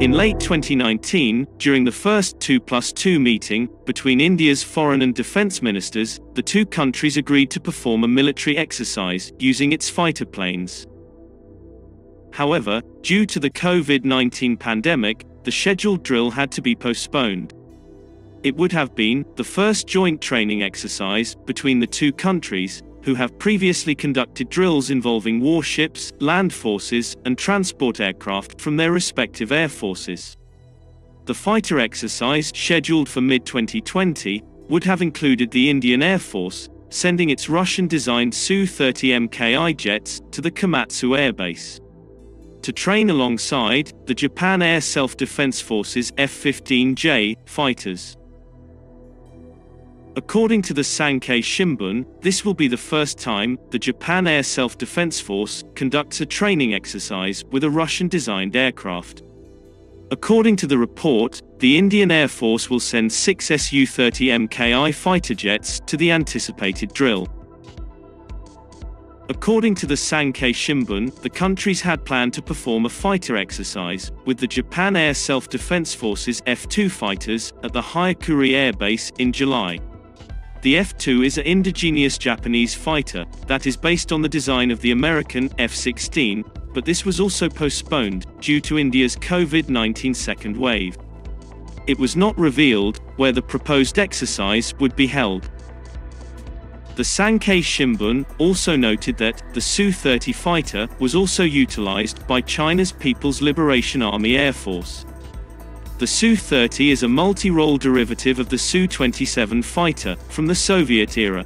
In late 2019, during the first 2+2 meeting between India's foreign and defense ministers, the two countries agreed to perform a military exercise using its fighter planes. However, due to the COVID-19 pandemic, the scheduled drill had to be postponed. It would have been the first joint training exercise between the two countries, who have previously conducted drills involving warships, land forces, and transport aircraft from their respective air forces. The fighter exercise, scheduled for mid-2020, would have included the Indian Air Force, sending its Russian-designed Su-30MKI jets to the Komatsu airbase to train alongside the Japan Air Self-Defense Forces F-15J fighters. According to the Sankei Shimbun, this will be the first time the Japan Air Self-Defense Force conducts a training exercise with a Russian-designed aircraft. According to the report, the Indian Air Force will send 6 Su-30MKI fighter jets to the anticipated drill. According to the Sankei Shimbun, the countries had planned to perform a fighter exercise with the Japan Air Self-Defense Forces F-2 fighters at the Hyakuri Air Base in July. The F-2 is an indigenous Japanese fighter that is based on the design of the American F-16, but this was also postponed due to India's COVID-19 second wave. It was not revealed where the proposed exercise would be held. The Sankei Shimbun also noted that the Su-30 fighter was also utilized by China's People's Liberation Army Air Force. The Su-30 is a multi-role derivative of the Su-27 fighter from the Soviet era.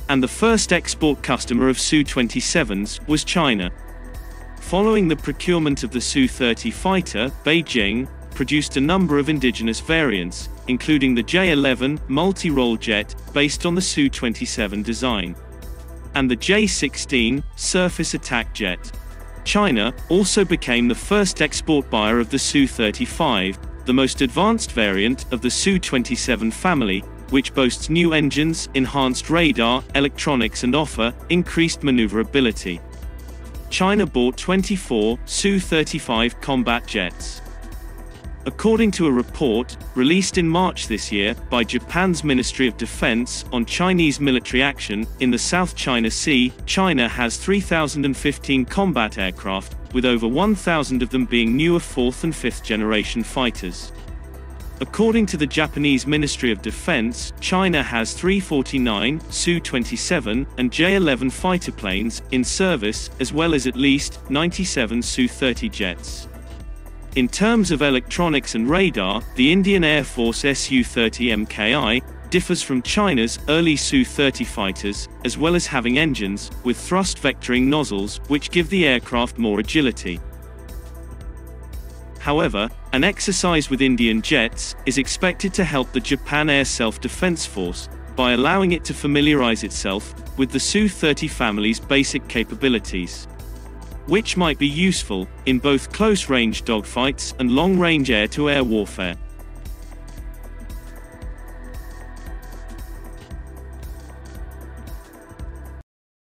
And the first export customer of Su-27s was China. Following the procurement of the Su-30 fighter, Beijing produced a number of indigenous variants, including the J-11 multi-role jet based on the Su-27 design, and the J-16 surface attack jet. China also became the first export buyer of the Su-35, the most advanced variant of the Su-27 family, which boasts new engines, enhanced radar, electronics and offer increased maneuverability. China bought 24 Su-35 combat jets. According to a report released in March this year by Japan's Ministry of Defense on Chinese military action in the South China Sea, China has 3,015 combat aircraft, with over 1,000 of them being newer 4th and 5th generation fighters. According to the Japanese Ministry of Defense, China has 349 Su-27 and J-11 fighter planes in service, as well as at least 97 Su-30 jets. In terms of electronics and radar, the Indian Air Force Su-30MKI differs from China's early Su-30 fighters, as well as having engines with thrust vectoring nozzles which give the aircraft more agility. However, an exercise with Indian jets is expected to help the Japan Air Self-Defense Force by allowing it to familiarize itself with the Su-30 family's basic capabilities, which might be useful in both close-range dogfights and long-range air-to-air warfare.